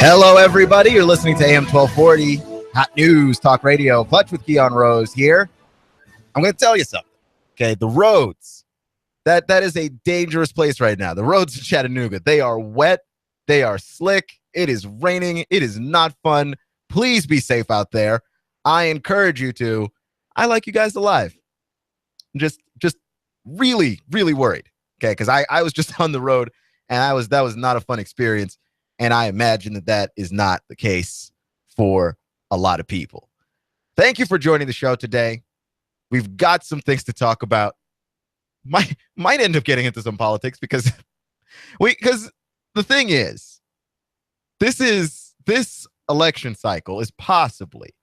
Hello, everybody. You're listening to AM 1240, Hot News Talk Radio. Clutch with Keon Rose here. I'm going to tell you something. Okay, the roads. That is a dangerous place right now. The roads in Chattanooga, they are wet. They are slick. It is raining. It is not fun. Please be safe out there. I encourage you to. I like you guys alive. Just really, really worried. Okay, because I was just on the road, and that was not a fun experience. And I imagine that is not the case for a lot of people. Thank you for joining the show today. We've got some things to talk about. Might end up getting into some politics because the thing is, this election cycle is possibly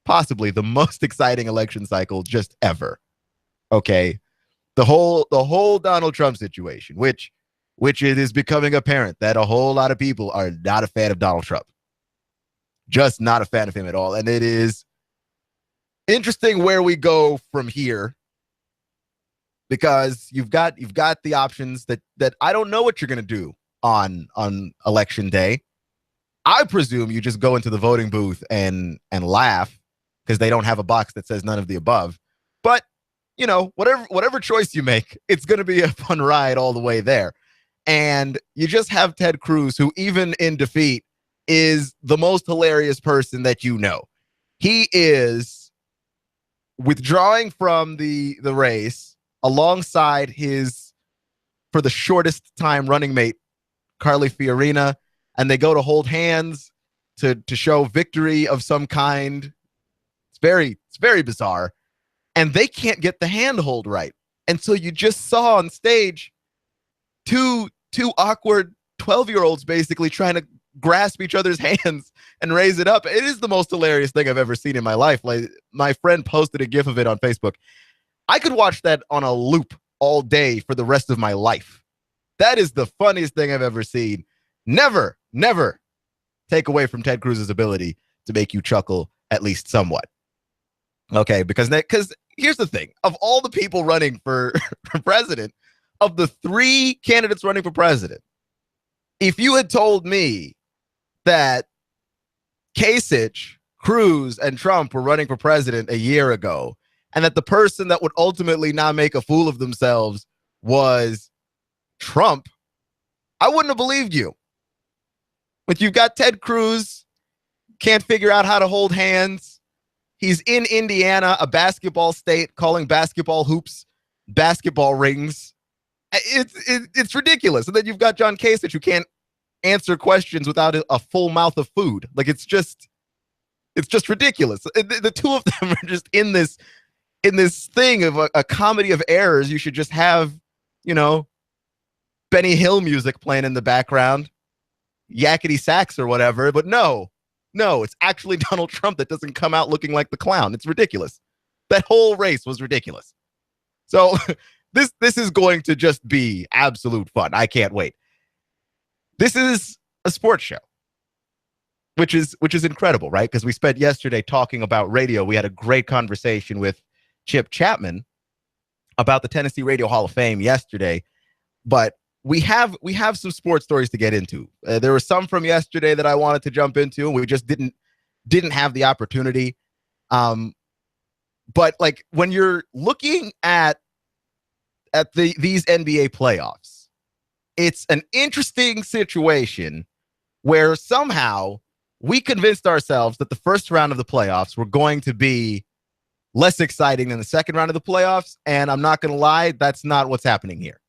the most exciting election cycle just ever. Okay, the whole Donald Trump situation, which it is becoming apparent that a whole lot of people are not a fan of Donald Trump. Just not a fan of him at all. And it is interesting where we go from here, because you've got the options that I don't know what you're going to do on election day. I presume you just go into the voting booth and laugh because they don't have a box that says none of the above. But, you know, whatever choice you make, it's going to be a fun ride all the way there. And you just have Ted Cruz, who even in defeat is the most hilarious person that you know. He is withdrawing from the race alongside his, for the shortest time, running mate, Carly Fiorina, and they go to hold hands to show victory of some kind. It's very bizarre. And they can't get the handhold right. And so you just saw on stage two awkward 12-year-olds basically trying to grasp each other's hands and raise it up. It is the most hilarious thing I've ever seen in my life. Like, my friend posted a GIF of it on Facebook. I could watch that on a loop all day for the rest of my life. That is the funniest thing I've ever seen. Never take away from Ted Cruz's ability to make you chuckle at least somewhat. Okay, because here's the thing. Of all the people running for president, of the three candidates running for president, if you had told me that Kasich, Cruz, and Trump were running for president a year ago, and that the person that would ultimately not make a fool of themselves was Trump, I wouldn't have believed you. But you've got Ted Cruz, can't figure out how to hold hands. He's in Indiana, a basketball state, calling basketball hoops basketball rings. It's ridiculous. And then you've got John Kasich, who can't answer questions without a full mouth of food. Like, it's just ridiculous. The two of them are just in this thing of a comedy of errors. You should just have, you know, Benny Hill music playing in the background, yakety sax or whatever. But no, it's actually Donald Trump that doesn't come out looking like the clown. It's ridiculous. That whole race was ridiculous. So This is going to just be absolute fun. I can't wait. This is a sports show, which is incredible, right? Because we spent yesterday talking about radio. We had a great conversation with Chip Chapman about the Tennessee Radio Hall of Fame yesterday. But we have some sports stories to get into. There were some from yesterday that I wanted to jump into, and we just didn't have the opportunity. But like, when you're looking at these NBA playoffs, it's an interesting situation where somehow we convinced ourselves that the first round of the playoffs were going to be less exciting than the second round of the playoffs. And I'm not going to lie, that's not what's happening here.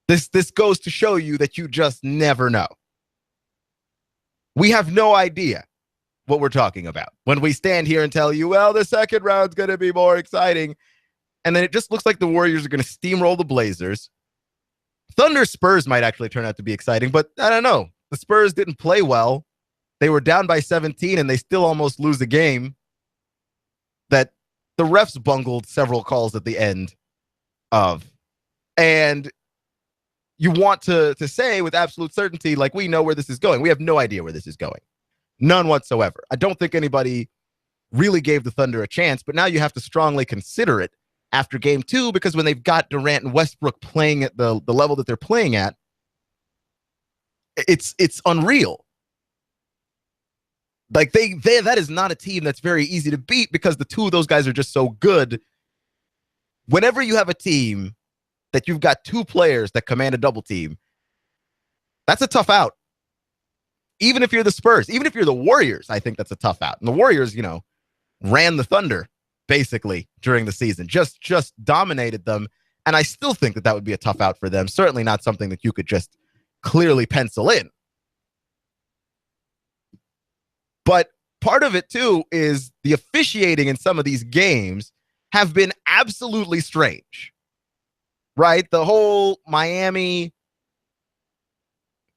This goes to show you that you just never know. We have no idea what we're talking about when we stand here and tell you, well, the second round's going to be more exciting. And then it just looks like the Warriors are going to steamroll the Blazers. Thunder Spurs might actually turn out to be exciting, but I don't know. The Spurs didn't play well. They were down by 17, and they still almost lose a game that the refs bungled several calls at the end of. And you want to say with absolute certainty, like, we know where this is going. We have no idea where this is going. None whatsoever. I don't think anybody really gave the Thunder a chance, but now you have to strongly consider it after game 2, because when they've got Durant and Westbrook playing at the level that they're playing at, it's unreal. Like that is not a team that's very easy to beat because the two of those guys are just so good. Whenever you have a team that you've got two players that command a double team, that's a tough out. Even if you're the Spurs, even if you're the Warriors, I think that's a tough out. And the Warriors, ran the Thunder basically during the season, just dominated them. And I still think that would be a tough out for them. Certainly not something that you could just clearly pencil in. But part of it, too, is the officiating in some of these games have been absolutely strange, right? The whole Miami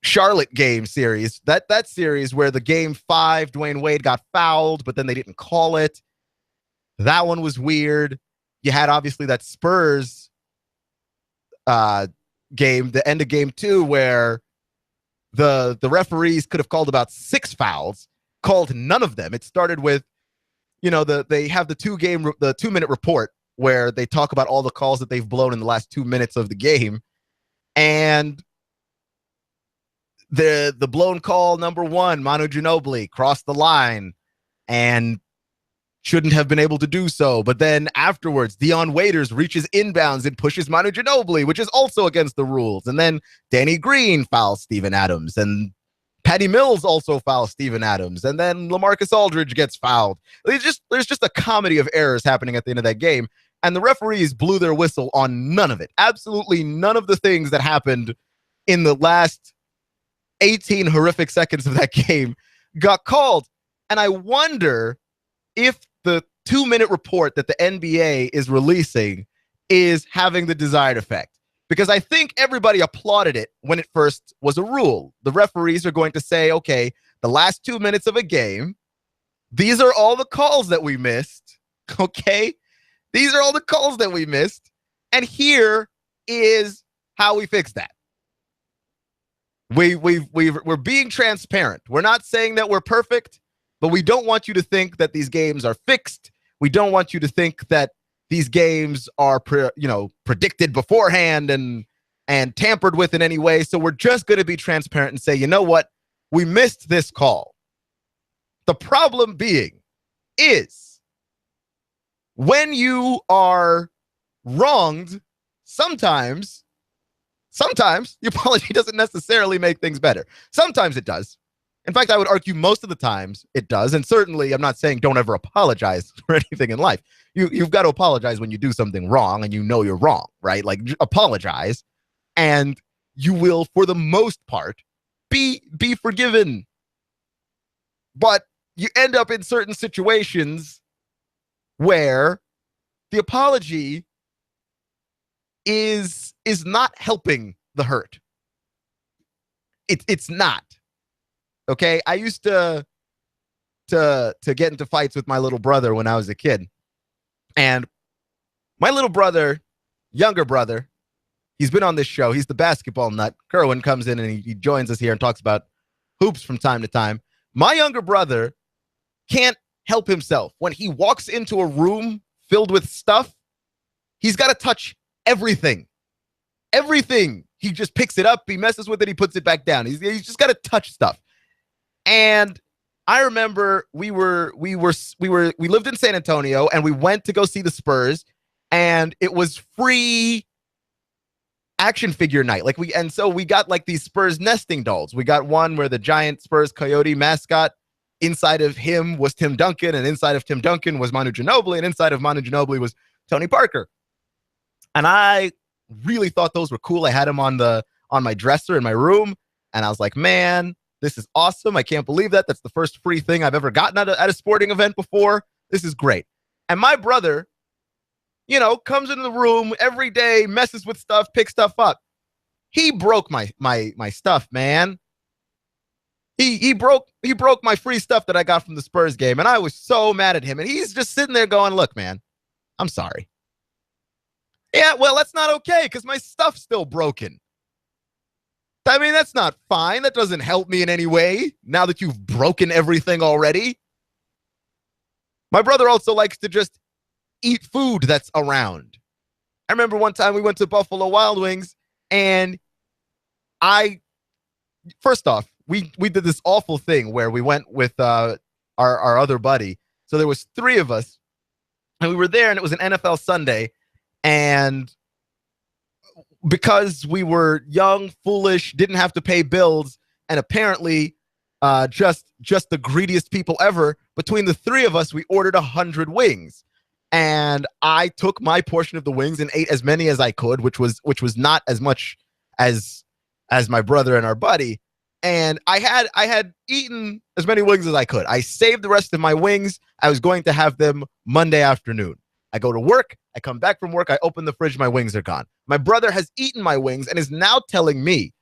Charlotte game series, that series where the game 5, Dwayne Wade got fouled, but then they didn't call it. That one was weird. You had obviously that Spurs game, the end of game 2, where the referees could have called about 6 fouls, called none of them. It started with, they have the 2-minute report where they talk about all the calls that they've blown in the last 2 minutes of the game. And the blown call number 1, Manu Ginobili crossed the line and shouldn't have been able to do so. But then afterwards, Dion Waiters reaches inbounds and pushes Manu Ginobili, which is also against the rules. And then Danny Green fouls Steven Adams, and Patty Mills also fouls Steven Adams, and then LaMarcus Aldridge gets fouled. There's just a comedy of errors happening at the end of that game, and the referees blew their whistle on none of it. Absolutely none of the things that happened in the last 18 horrific seconds of that game got called. And I wonder if the 2-minute report that the NBA is releasing is having the desired effect. Because I think everybody applauded it when it first was a rule. The referees are going to say, okay, the last 2 minutes of a game, these are all the calls that we missed. Okay? These are all the calls that we missed. And here is how we fix that. We're being transparent. We're not saying that we're perfect, but we don't want you to think that these games are fixed. We don't want you to think that these games are predicted beforehand and tampered with in any way. So we're just going to be transparent and say, you know what? We missed this call. The problem being is when you are wronged, sometimes the apology doesn't necessarily make things better. Sometimes it does. In fact, I would argue most of the times it does. And certainly I'm not saying don't ever apologize for anything in life. You've got to apologize when you do something wrong and you know you're wrong, right? Like, apologize and you will, for the most part, be forgiven. But you end up in certain situations where the apology is not helping the hurt. It's not. Okay, I used to get into fights with my little brother when I was a kid. And my little brother, younger brother, he's been on this show. He's the basketball nut. Kerwin comes in and he joins us here and talks about hoops from time to time. My younger brother can't help himself. When he walks into a room filled with stuff, he's got to touch everything. Everything. He just picks it up. He messes with it. He puts it back down. He's just got to touch stuff. And I remember we lived in San Antonio and we went to go see the Spurs, and it was free action figure night. So we got like these Spurs nesting dolls. We got one where the giant Spurs Coyote mascot, inside of him was Tim Duncan, and inside of Tim Duncan was Manu Ginobili, and inside of Manu Ginobili was Tony Parker. And I really thought those were cool. I had them on my dresser in my room, and I was like, man, this is awesome. I can't believe that. That's the first free thing I've ever gotten at a sporting event before. This is great. And my brother, comes into the room every day, messes with stuff, picks stuff up. He broke my stuff, man. He broke my free stuff that I got from the Spurs game, and I was so mad at him. And he's just sitting there going, look, man, I'm sorry. Yeah, well, that's not okay because my stuff's still broken. I mean, that's not fine. That doesn't help me in any way now that you've broken everything already. My brother also likes to just eat food that's around. I remember one time we went to Buffalo Wild Wings, and first off, we did this awful thing where we went with our other buddy. So there was 3 of us, and we were there, and it was an NFL Sunday. And because we were young, foolish, didn't have to pay bills, and apparently just the greediest people ever, between the 3 of us, we ordered 100 wings. And I took my portion of the wings and ate as many as I could, which was not as much as my brother and our buddy. And I had eaten as many wings as I could. I saved the rest of my wings. I was going to have them Monday afternoon. I go to work. I come back from work. I open the fridge. My wings are gone. My brother has eaten my wings and is now telling me,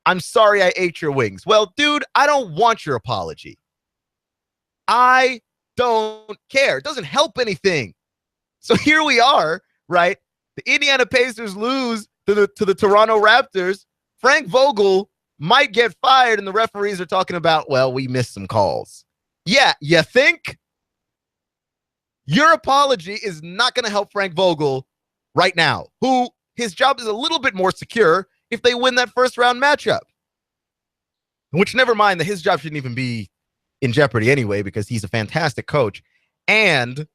I'm sorry I ate your wings. Well, dude, I don't want your apology. I don't care. It doesn't help anything. So here we are, right? The Indiana Pacers lose to the Toronto Raptors. Frank Vogel might get fired, and the referees are talking about, well, we missed some calls. Yeah, you think? Your apology is not going to help Frank Vogel right now, who his job is a little bit more secure if they win that first-round matchup. Which, never mind, that his job shouldn't even be in jeopardy anyway, because he's a fantastic coach. And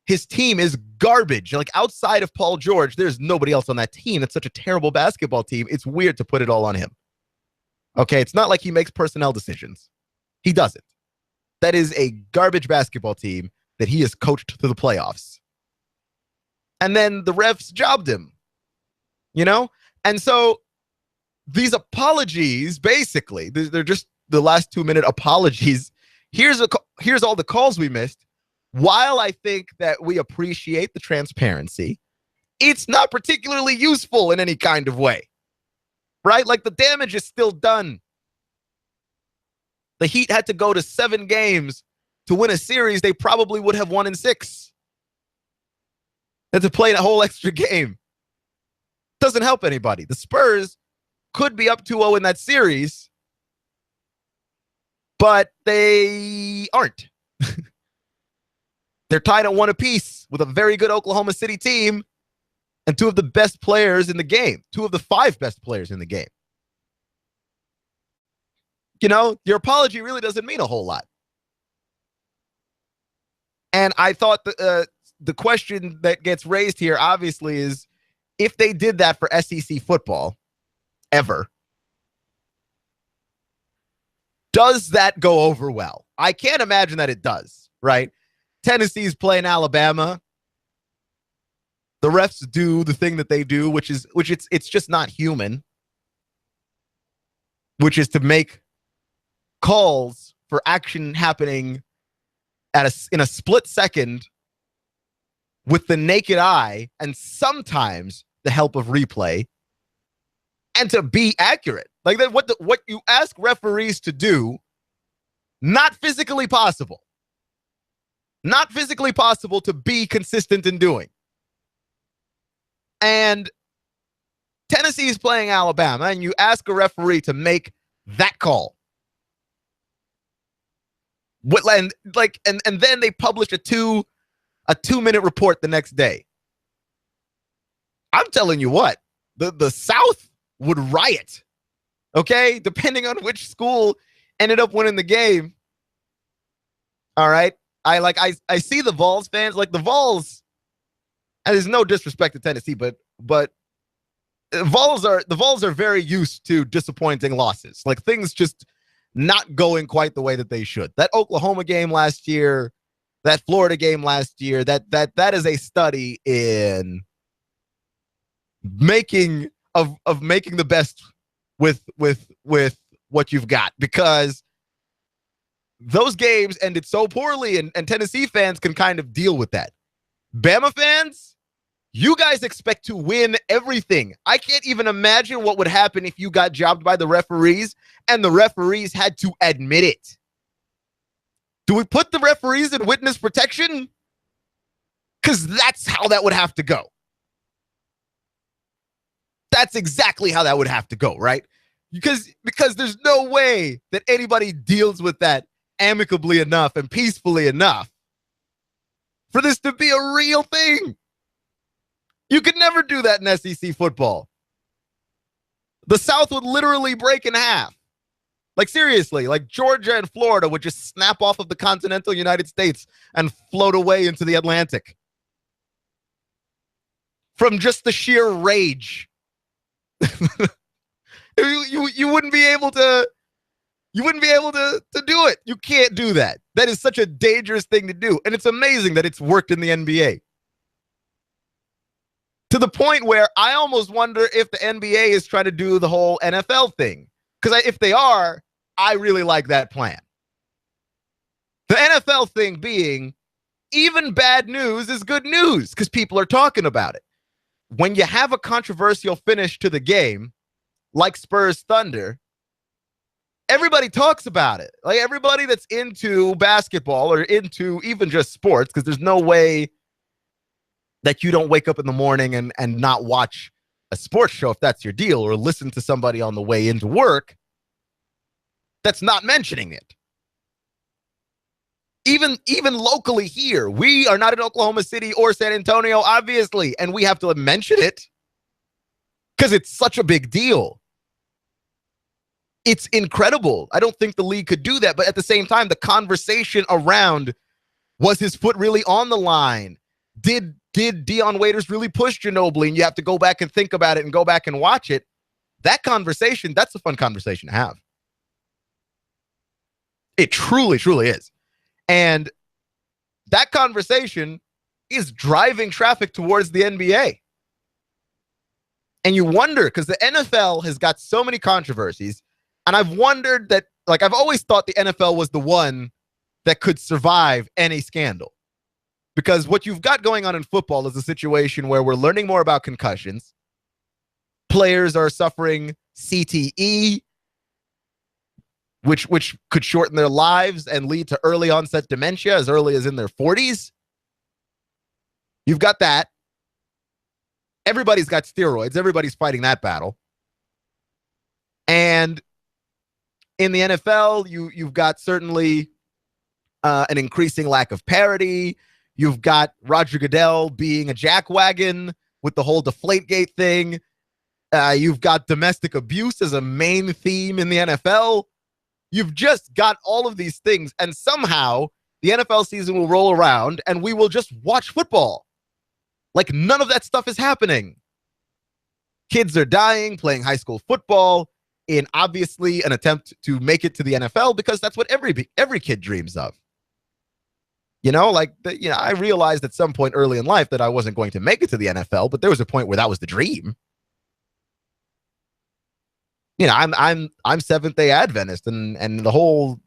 his team is garbage. Like, outside of Paul George, there's nobody else on that team. It's such a terrible basketball team. It's weird to put it all on him. Okay, it's not like he makes personnel decisions. He doesn't. That is a garbage basketball team that he has coached to the playoffs. And then the refs jobbed him. You know? And so these apologies, basically, they're just the last 2-minute apologies. Here's all the calls we missed. While I think that we appreciate the transparency, it's not particularly useful in any kind of way. Right? Like, the damage is still done. The Heat had to go to 7 games to win a series they probably would have won in 6. And to play a whole extra game. Doesn't help anybody. The Spurs could be up 2-0 in that series, but they aren't. They're tied at 1 apiece with a very good Oklahoma City team and 2 of the best players in the game. 2 of the 5 best players in the game. You know, your apology really doesn't mean a whole lot. And I thought the question that gets raised here, obviously, is if they did that for SEC football, ever, does that go over well? I can't imagine that it does, right? Tennessee's playing Alabama. The refs do the thing that they do, which it's just not human, which is to make calls for action happening in a split second with the naked eye and sometimes the help of replay, and to be accurate. Like, that, what you ask referees to do, not physically possible. Not physically possible to be consistent in doing. And Tennessee is playing Alabama, and you ask a referee to make that call. And then they publish a 2-minute report the next day. I'm telling you what, the South would riot. Okay, depending on which school ended up winning the game. All right, I see the Vols fans, like the Vols. And there's no disrespect to Tennessee, but the Vols are very used to disappointing losses. Like, things just not going quite the way that they should. That Oklahoma game last year, that Florida game last year, that is a study in making the best with what you've got, because those games ended so poorly, and Tennessee fans can kind of deal with that. Bama fans, you guys expect to win everything. I can't even imagine what would happen if you got jobbed by the referees and the referees had to admit it. Do we put the referees in witness protection? Because that's how that would have to go. That's exactly how that would have to go, right? Because there's no way that anybody deals with that amicably enough and peacefully enough for this to be a real thing. You could never do that in SEC football. The South would literally break in half. Like, seriously, like Georgia and Florida would just snap off of the continental United States and float away into the Atlantic from just the sheer rage. You wouldn't be able to do it. You can't do that. That is such a dangerous thing to do. And it's amazing that it's worked in the NBA. To the point where I almost wonder if the NBA is trying to do the whole NFL thing. Because if they are, I really like that plan. The NFL thing being, even bad news is good news because people are talking about it. When you have a controversial finish to the game, like Spurs Thunder, everybody talks about it. Like, everybody that's into basketball or into even just sports, because there's no way that you don't wake up in the morning and not watch a sports show if that's your deal, or listen to somebody on the way into work that's not mentioning it. Even locally here, we are not in Oklahoma City or San Antonio, obviously, and we have to mention it because it's such a big deal. It's incredible. I don't think the league could do that, but at the same time, the conversation around, was his foot really on the line? Did Dion Waiters really push Ginobili? And you have to go back and think about it and go back and watch it. That conversation, that's a fun conversation to have. It truly, truly is. And that conversation is driving traffic towards the NBA. And you wonder, because the NFL has got so many controversies, and I've wondered that, like, I've always thought the NFL was the one that could survive any scandal. Because what you've got going on in football is a situation where we're learning more about concussions. Players are suffering CTE, which could shorten their lives and lead to early onset dementia as early as in their 40s. You've got that. Everybody's got steroids. Everybody's fighting that battle. And in the NFL, you've got certainly an increasing lack of parity. You've got Roger Goodell being a jackwagon with the whole Deflategate thing. You've got domestic abuse as a main theme in the NFL. You've just got all of these things, and somehow the NFL season will roll around and we will just watch football. Like, none of that stuff is happening. Kids are dying playing high school football in obviously an attempt to make it to the NFL, because that's what every kid dreams of. You know, like, I realized at some point early in life that I wasn't going to make it to the NFL, but there was a point where that was the dream. You know, I'm Seventh-day Adventist, and the whole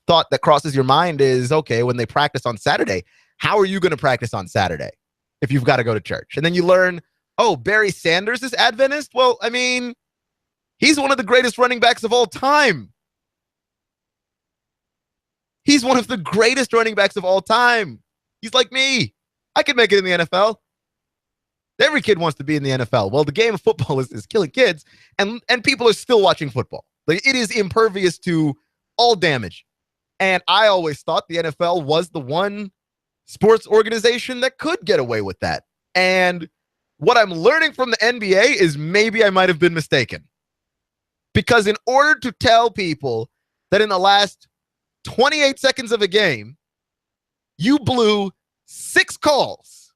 thought that crosses your mind is, okay, when they practice on Saturday, how are you going to practice on Saturday if you've got to go to church? And then you learn, oh, Barry Sanders is Adventist? Well, I mean, he's one of the greatest running backs of all time. He's one of the greatest running backs of all time. He's like me. I could make it in the NFL. Every kid wants to be in the NFL. Well, the game of football is killing kids, and people are still watching football. Like, it is impervious to all damage. And I always thought the NFL was the one sports organization that could get away with that. And what I'm learning from the NBA is maybe I might have been mistaken. Because in order to tell people that in the last 28 seconds of a game, you blew 6 calls.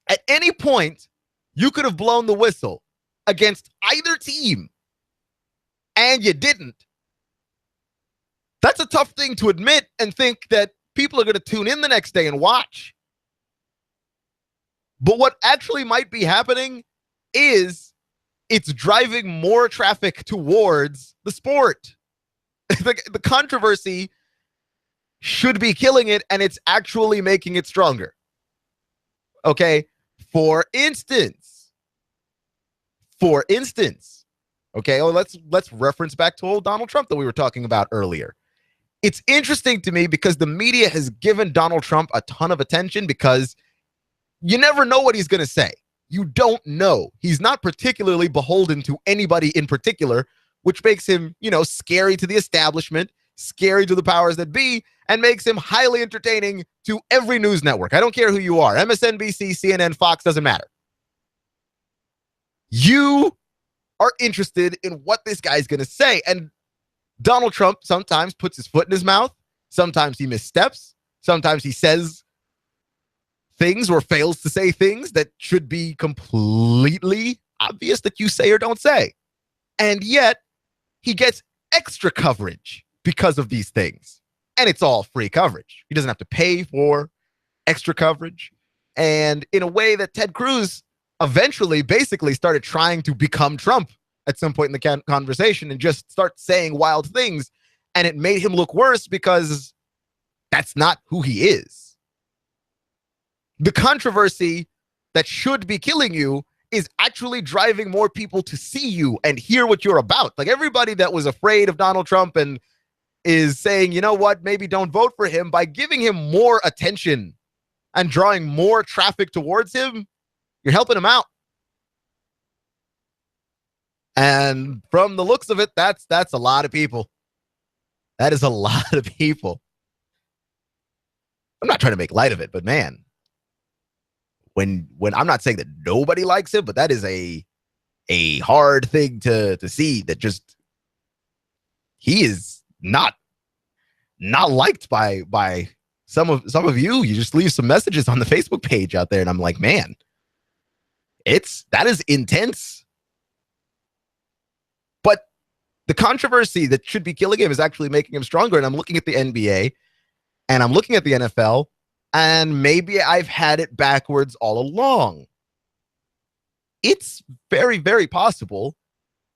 At any point, you could have blown the whistle against either team, and you didn't. That's a tough thing to admit and think that people are going to tune in the next day and watch. But what actually might be happening is it's driving more traffic towards the sport. The controversy should be killing it, and it's actually making it stronger. Okay? For instance, okay, let's reference back to old Donald Trump that we were talking about earlier. It's interesting to me because the media has given Donald Trump a ton of attention because you never know what he's going to say. You don't know. He's not particularly beholden to anybody in particular, which makes him, scary to the establishment, scary to the powers that be, and makes him highly entertaining to every news network. I don't care who you are. MSNBC, CNN, Fox, doesn't matter. You are interested in what this guy's going to say. And Donald Trump sometimes puts his foot in his mouth. Sometimes he missteps. Sometimes he says things or fails to say things that should be completely obvious that you say or don't say. And yet he gets extra coverage because of these things. And it's all free coverage. He doesn't have to pay for extra coverage. And in a way that Ted Cruz eventually basically started trying to become Trump at some point in the conversation and just start saying wild things. And it made him look worse because that's not who he is. The controversy that should be killing you is actually driving more people to see you and hear what you're about. Like everybody that was afraid of Donald Trump and is saying, you know what, maybe don't vote for him, by giving him more attention and drawing more traffic towards him, you're helping him out. And from the looks of it, that's a lot of people. That is a lot of people. I'm not trying to make light of it, but man, when I'm not saying that nobody likes him, but that is a hard thing to see, that just he is not liked by some of you. You just leave some messages on the Facebook page out there, and I'm like, man, that is intense. But the controversy that should be killing him is actually making him stronger. And I'm looking at the NBA and I'm looking at the NFL, and maybe I've had it backwards all along. It's very, very possible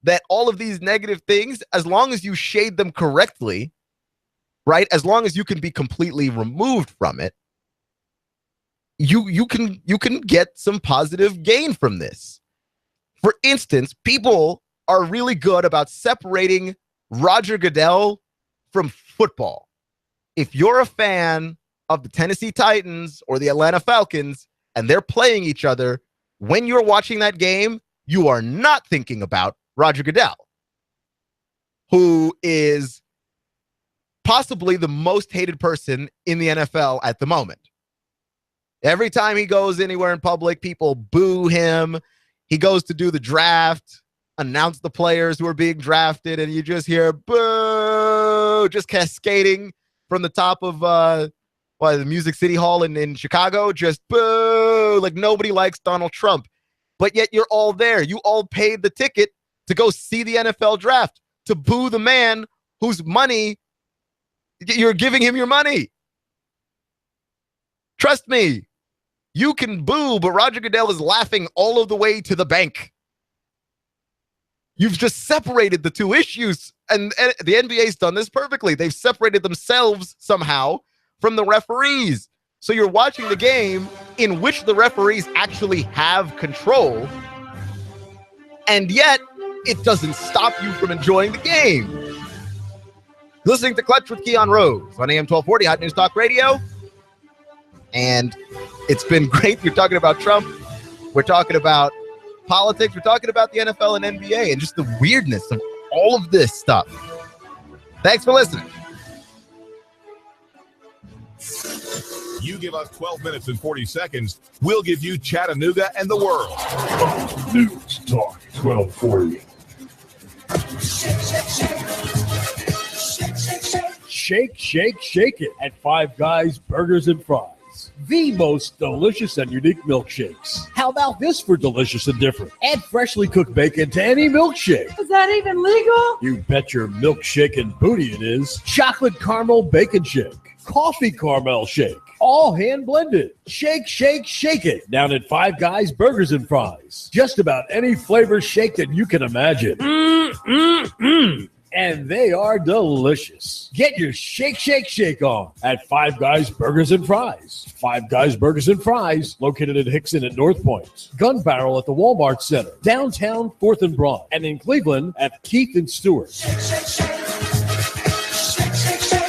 that all of these negative things, as long as you shade them correctly, right? As long as you can be completely removed from it, you can get some positive gain from this. For instance, people are really good about separating Roger Goodell from football. If you're a fan of the Tennessee Titans or the Atlanta Falcons and they're playing each other, when you're watching that game, you are not thinking about Roger Goodell, who is possibly the most hated person in the NFL at the moment. Every time he goes anywhere in public, people boo him. He goes to do the draft, announce the players who are being drafted, and you just hear boo, just cascading from the top of the Music City Hall in Chicago, just boo, like nobody likes Donald Trump. But yet you're all there. You all paid the ticket to go see the NFL draft, to boo the man whose money, you're giving him your money. Trust me, you can boo, but Roger Goodell is laughing all of the way to the bank. You've just separated the two issues, and the NBA's done this perfectly. They've separated themselves somehow from the referees. So you're watching the game in which the referees actually have control, and yet it doesn't stop you from enjoying the game. Listening to Clutch with Keon Rose on AM 1240 Hot News Talk Radio. And it's been great. We're talking about Trump. We're talking about politics. We're talking about the NFL and NBA and just the weirdness of all of this stuff. Thanks for listening. You give us 12 minutes and 40 seconds, we'll give you Chattanooga and the world. News Talk 1240. Shake, shake, shake it at Five Guys Burgers and Fries. The most delicious and unique milkshakes. How about this for delicious and different? Add freshly cooked bacon to any milkshake. Is that even legal? You bet your milkshake and booty it is. Chocolate caramel bacon shake. Coffee caramel shake. All hand blended. Shake, shake, shake it. Down at Five Guys Burgers and Fries. Just about any flavor shake that you can imagine. And they are delicious. Get your shake, shake, shake on at Five Guys Burgers and Fries. Five Guys Burgers and Fries, located in Hickson at North Point. Gun Barrel at the Walmart Center. Downtown 4th and Broad. And in Cleveland at Keith and Stewart. Shake, shake, shake. Shake, shake, shake.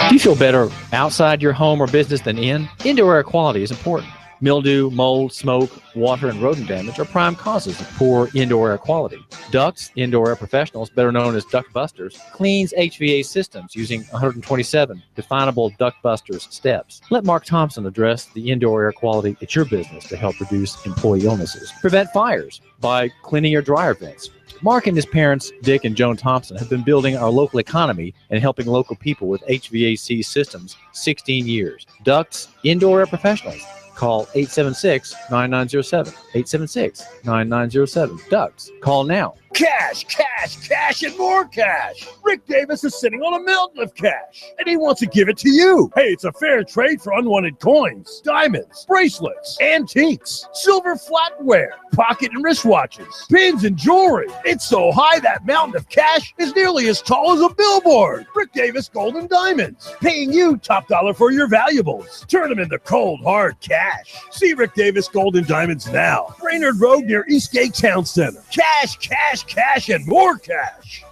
Do you feel better outside your home or business than in? Indoor air quality is important. Mildew, mold, smoke, water, and rodent damage are prime causes of poor indoor air quality. Ducts, Indoor Air Professionals, better known as Duct Busters, cleans HVAC systems using 127 definable Duct Busters steps. Let Mark Thompson address the indoor air quality at your business to help reduce employee illnesses. Prevent fires by cleaning your dryer vents. Mark and his parents, Dick and Joan Thompson, have been building our local economy and helping local people with HVAC systems 16 years. Ducts, indoor air professionals. Call 876-9907. 876-9907. Ducts. Call now. Cash, cash, cash, and more cash. Rick Davis is sitting on a mountain of cash, and he wants to give it to you. Hey, it's a fair trade for unwanted coins, diamonds, bracelets, antiques, silver flatware, pocket and wristwatches, pins and jewelry. It's so high that mountain of cash is nearly as tall as a billboard. Rick Davis Gold and Diamonds, paying you top dollar for your valuables. Turn them into cold, hard cash. See Rick Davis Gold and Diamonds now. Brainerd Road near Eastgate Town Center. Cash, cash, cash, and more cash.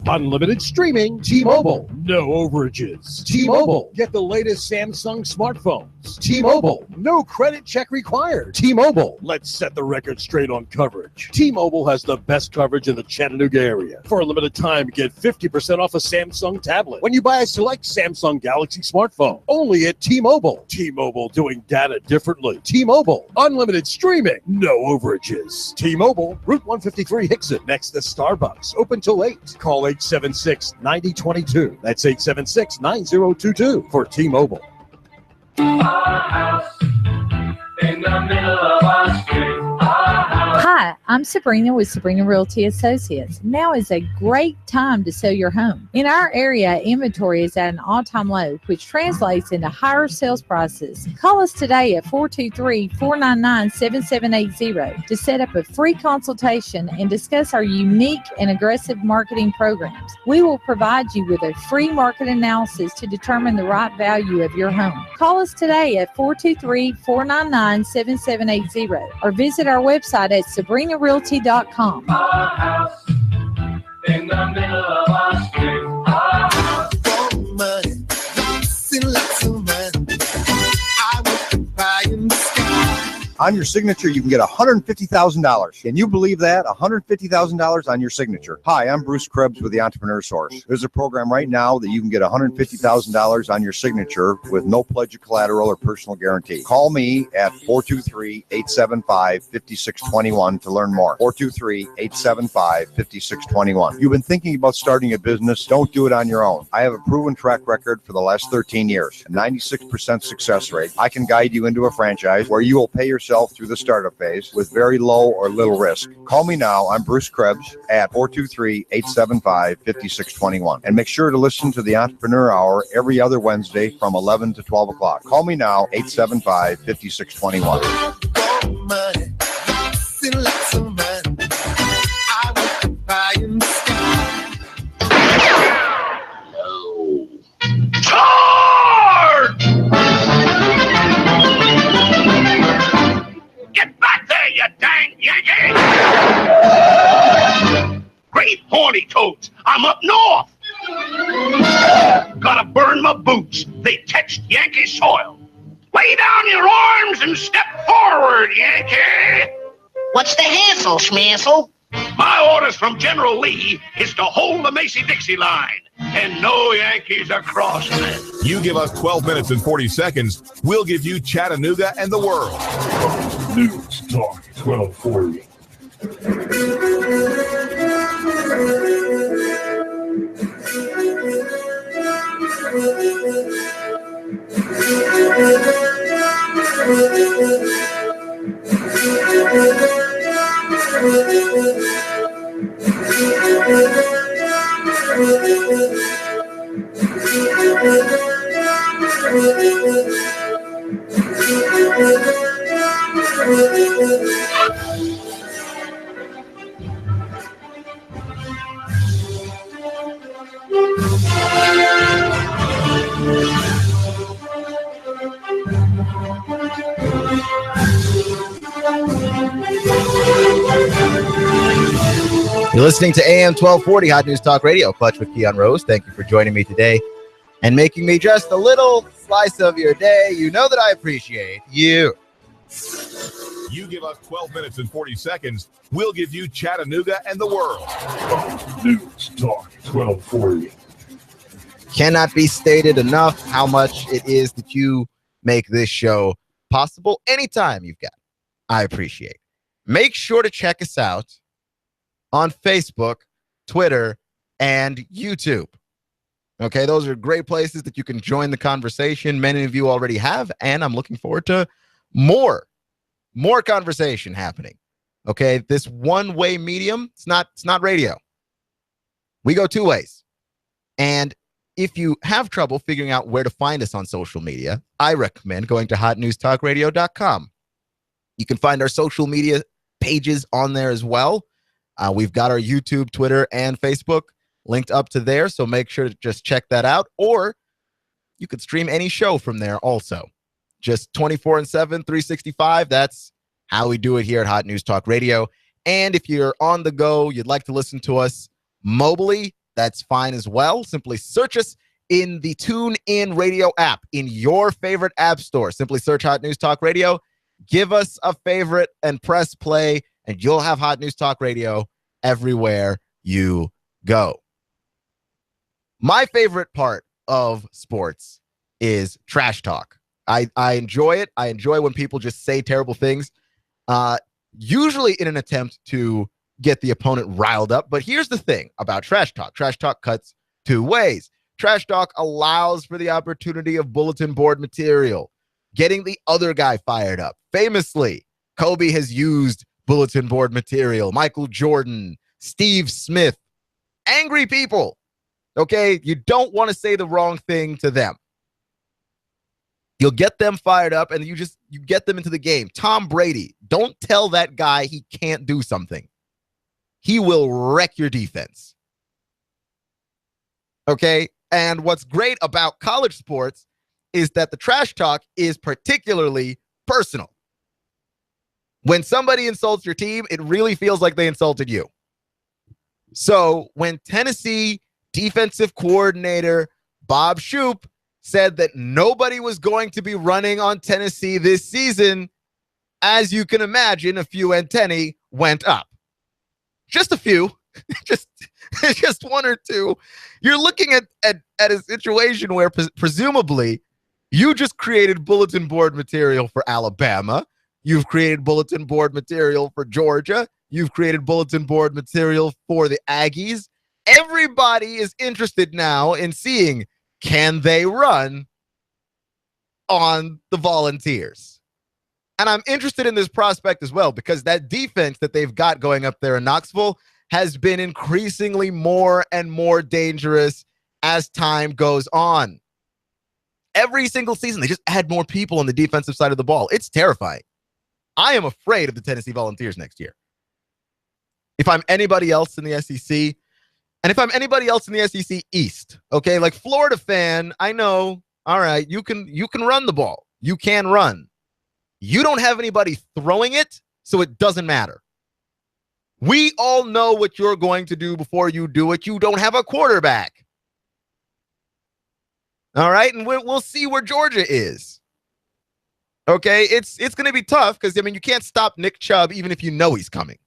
Unlimited streaming, T-Mobile. No overages. T-Mobile. Get the latest Samsung smartphones. T-Mobile. No credit check required. T-Mobile. Let's set the record straight on coverage. T-Mobile has the best coverage in the Chattanooga area. For a limited time, get 50% off a Samsung tablet when you buy a select Samsung Galaxy smartphone. Only at T-Mobile. T-Mobile, doing data differently. T-Mobile. Unlimited streaming. No overages. T-Mobile. Route 153 Hickson, next to Starbucks. Open till 8. Call 876-9022. That's 876-9022 for T-Mobile. In the middle of our street. Hi, I'm Sabrina with Sabrina Realty Associates. Now is a great time to sell your home. In our area, inventory is at an all-time low, which translates into higher sales prices. Call us today at 423-499-7780 to set up a free consultation and discuss our unique and aggressive marketing programs. We will provide you with a free market analysis to determine the right value of your home. Call us today at 423-499-7780 or visit our website at SabrinaRealty.com. Our house in the middle of our street. Our house. Money, lots and lots of money. I want to buy in the sky. On your signature, you can get $150,000. Can you believe that? $150,000 on your signature. Hi, I'm Bruce Krebs with the Entrepreneur Source. There's a program right now that you can get $150,000 on your signature with no pledge of collateral or personal guarantee. Call me at 423-875-5621 to learn more. 423-875-5621. You've been thinking about starting a business? Don't do it on your own. I have a proven track record for the last 13 years, a 96% success rate. I can guide you into a franchise where you will pay yourself through the startup phase with very low or little risk. Call me now. I'm Bruce Krebs at 423-875-5621. And make sure to listen to the Entrepreneur Hour every other Wednesday from 11 to 12 o'clock. Call me now, 875-5621. Money, lots and lots of money. I want to buy in the sky. No. Charge! Get back there, you dang Yankee! Great horny toads, I'm up north. Gotta burn my boots, they touched Yankee soil. Lay down your arms and step forward, Yankee! What's the hassle, schmassel? My orders from General Lee is to hold the Macy-Dixie line, and no Yankees are crossing it. You give us 12 minutes and 40 seconds, we'll give you Chattanooga and the world. News Talk 1240. You're listening to AM 1240 Hot News Talk Radio, Clutch with Keon Rose. Thank you for joining me today and making me just a little slice of your day. You know that I appreciate you. You give us 12 minutes and 40 seconds, we'll give you Chattanooga and the world. News Talk 1240. Cannot be stated enough how much it is that you make this show possible anytime you've got. I appreciate it. Make sure to check us out on Facebook, Twitter, and YouTube. Okay, those are great places that you can join the conversation. Many of you already have, and I'm looking forward to more conversation happening. Okay, this one-way medium, it's not radio. We go two ways. And if you have trouble figuring out where to find us on social media, I recommend going to hotnewstalkradio.com. You can find our social media pages on there as well. We've got our YouTube, Twitter, and Facebook linked up to there, so make sure to just check that out. Or you could stream any show from there also. Just 24/7, 365. That's how we do it here at Hot News Talk Radio. And if you're on the go, you'd like to listen to us mobily, that's fine as well. Simply search us in the TuneIn Radio app in your favorite app store. Simply search Hot News Talk Radio, give us a favorite, and press play, and you'll have Hot News Talk Radio everywhere you go. My favorite part of sports is trash talk. I enjoy it. I enjoy when people just say terrible things, usually in an attempt to get the opponent riled up. But here's the thing about trash talk. Trash talk cuts two ways. Trash talk allows for the opportunity of bulletin board material, getting the other guy fired up. Famously, Kobe has used bulletin board material. Michael Jordan, Steve Smith, angry people. Okay, you don't want to say the wrong thing to them. You'll get them fired up, and you get them into the game. Tom Brady, don't tell that guy he can't do something. He will wreck your defense. Okay, and what's great about college sports is that the trash talk is particularly personal. When somebody insults your team, it really feels like they insulted you. So when Tennessee defensive coordinator Bob Shoop said that nobody was going to be running on Tennessee this season, as you can imagine, a few antennae went up. Just a few, just one or two. You're looking at a situation where presumably you just created bulletin board material for Alabama. You've created bulletin board material for Georgia. You've created bulletin board material for the Aggies. Everybody is interested now in seeing, can they run on the Volunteers? And I'm interested in this prospect as well, because that defense that they've got going up there in Knoxville has been increasingly more and more dangerous as time goes on. Every single season, they just add more people on the defensive side of the ball. It's terrifying. I am afraid of the Tennessee Volunteers next year. If I'm anybody else in the SEC, and if I'm anybody else in the SEC East, okay, like Florida fan, I know, all right, you can run the ball. You can run. You don't have anybody throwing it, so it doesn't matter. We all know what you're going to do before you do it. You don't have a quarterback. All right, and we'll see where Georgia is. Okay, it's going to be tough because, I mean, you can't stop Nick Chubb even if you know he's coming.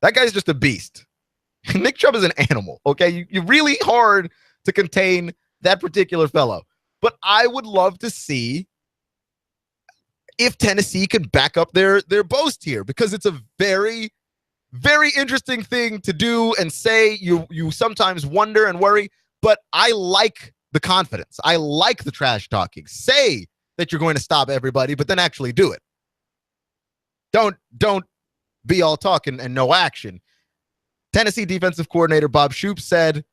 That guy's just a beast. Nick Chubb is an animal, okay? You're really hard to contain that particular fellow. But I would love to see if Tennessee can back up their boast here, because it's a very, very interesting thing to do and say. You sometimes wonder and worry, but I like the confidence. I like the trash talking. Say that you're going to stop everybody, but then actually do it. Don't be all talk and no action. Tennessee defensive coordinator Bob Shoop said,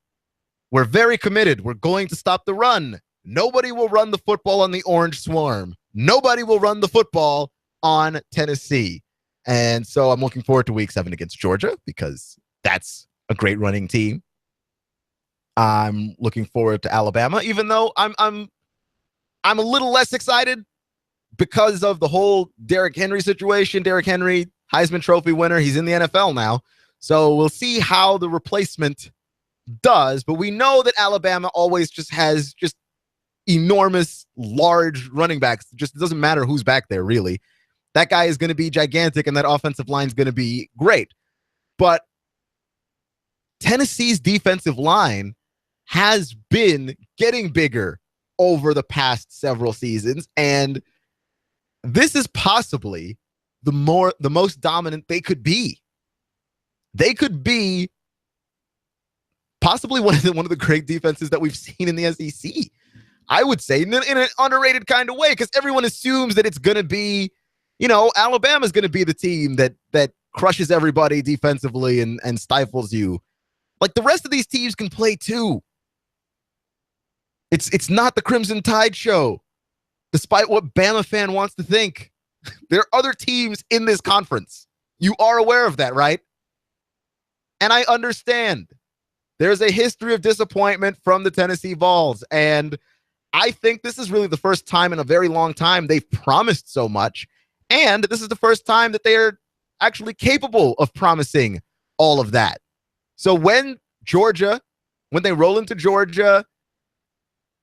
"We're very committed. We're going to stop the run. Nobody will run the football on the Orange Swarm. Nobody will run the football on Tennessee." And so I'm looking forward to week 7 against Georgia, because that's a great running team. I'm looking forward to Alabama, even though I'm a little less excited because of the whole Derrick Henry situation. Derrick Henry, Heisman Trophy winner. He's in the NFL now. So we'll see how the replacement does. But we know that Alabama always just has just enormous, large running backs. Just doesn't matter who's back there, really. That guy is going to be gigantic, and that offensive line is going to be great. But Tennessee's defensive line has been getting bigger over the past several seasons, and this is possibly the most dominant they could be. they could be possibly one of the great defenses that we've seen in the SEC. I would say in an underrated kind of way, because everyone assumes that it's going to be, Alabama's going to be the team that crushes everybody defensively and stifles you. Like, the rest of these teams can play too. It's not the Crimson Tide show, despite what Bama fan wants to think. There are other teams in this conference. You are aware of that, right? And I understand. There's a history of disappointment from the Tennessee Vols, and I think this is really the first time in a very long time they've promised so much, and this is the first time that they're actually capable of promising all of that. So when they roll into Georgia,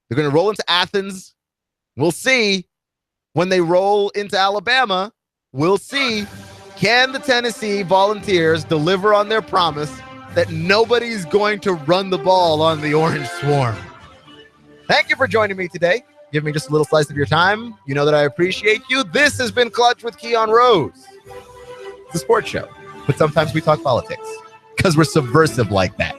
they're going to roll into Athens. We'll see. When they roll into Alabama, we'll see. Can the Tennessee Volunteers deliver on their promise that nobody's going to run the ball on the Orange Swarm? Thank you for joining me today. Give me just a little slice of your time. You know that I appreciate you. This has been Clutch with Keon Rose. It's a sports show, but sometimes we talk politics because we're subversive like that.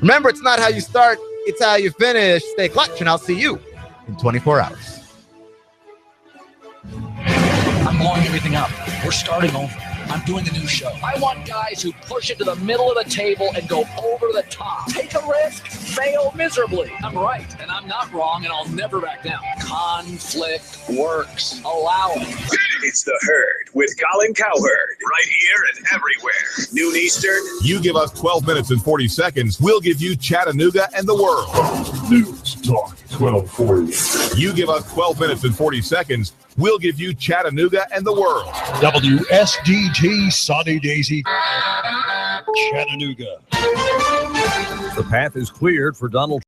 Remember, it's not how you start, it's how you finish. Stay clutch, and I'll see you in 24 hours. I'm blowing everything up. We're starting over. I'm doing a new show. I want guys who push it to the middle of the table and go over the top. Take a risk, fail miserably. I'm right, and I'm not wrong, and I'll never back down. Conflict works. Allow it. It's The Herd with Colin Cowherd. Right here and everywhere. Noon Eastern. You give us 12 minutes and 40 seconds, we'll give you Chattanooga and the world. News Talk 1240. You give us 12 minutes and 40 seconds, we'll give you Chattanooga and the world. WSDT Sunny Daisy, Chattanooga. The path is cleared for Donald